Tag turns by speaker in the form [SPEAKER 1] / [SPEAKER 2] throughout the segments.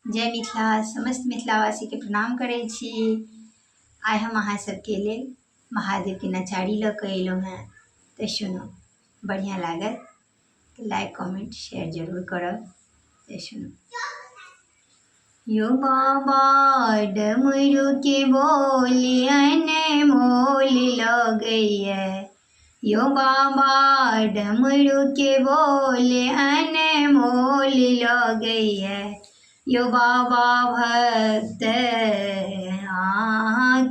[SPEAKER 1] जय मिथिला समस्त मिथिलावासी के प्रणाम करै छी। आइ हम अहाँ सबके लेल महादेव के नचारी लऽ कऽ अयलहुँ हैं, तऽ सुनू, बढ़िआँ लागत तऽ लाइक कमेंट शेयर जरूर करब। तऽ सुनू। यो बाबा डमरू के बोली अनमोल लगैया, यो बाबा डमरू के बोले अनमोल लगैया, यो बाबा भक्त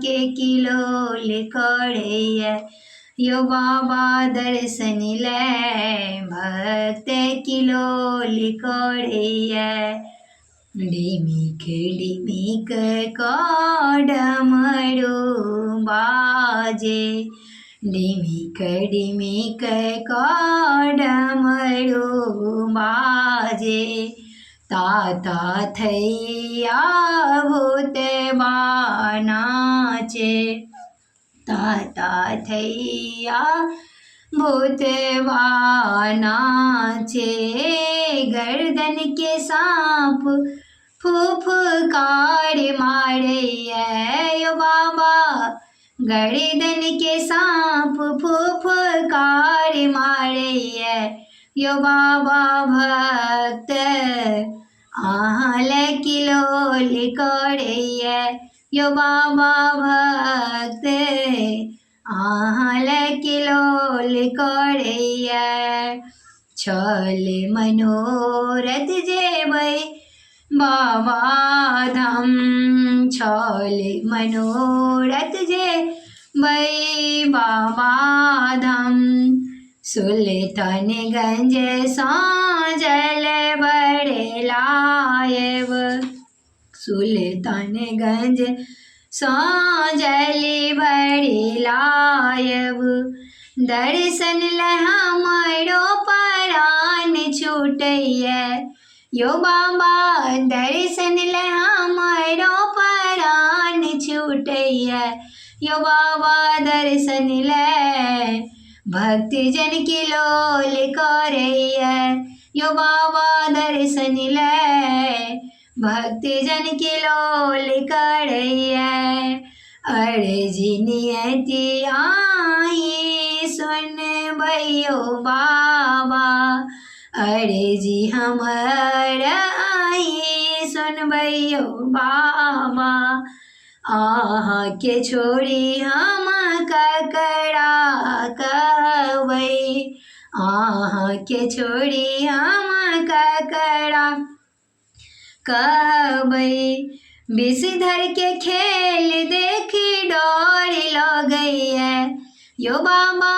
[SPEAKER 1] के किलोल करैया, यो बाबा दर्शन लै भक्त किलोल करैया। डिमिक डिमिक डमरू बाजे, डिमिक डिमिक डमरू बाजे, ताता थैया भूतबा नाचे, ताता थैया भूतबा नाचे। गर्दन के सांप फुफकार मारैया, यो बाबा गर्दन के सांप फुफकार मारैया, यो बाबा भक्त किलोल करैया, यो बाबा भक्त किलोल करैया। छल मनोरथ जेबै बाबा धाम, छल मनोरथ जेबै बाबा धाम, सुल्तानगंज साँझल लायब, सुल्तानगंज साँझल लायब, दर्शन लै हमरो प्राण छूटैया, यो बाबा दर्शन लै हमरो प्राण छूटैया, यो बाबा दर्शन लै भक्तजन किलोल करैया, यो बाबा दर्शन लै भक्तजन किलोल करैया। अर्जी नियति आई सुनबैयो बाबा, अर्जी हमर आई सुनबैयो बाबा, अहाँ के छोड़ी हम ककरा कहबै, अहाँ के छोड़ी हम ककरा कहबै। विषधर के खेल देखी डर लगैया, यो बाबा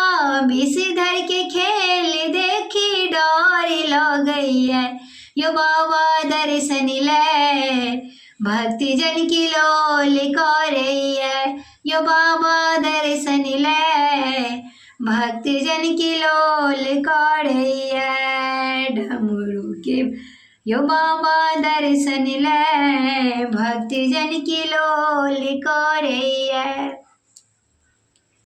[SPEAKER 1] विषधर के खेल देखी डर लगैया, यो बाबा दर्शन लै भक्तजन किलोल करैया, यो बाबा दर्शन लै भक्तजन किलोल करैया। डमरू के यो बाबा दर्शन लै भक्तजन किलोल करैया।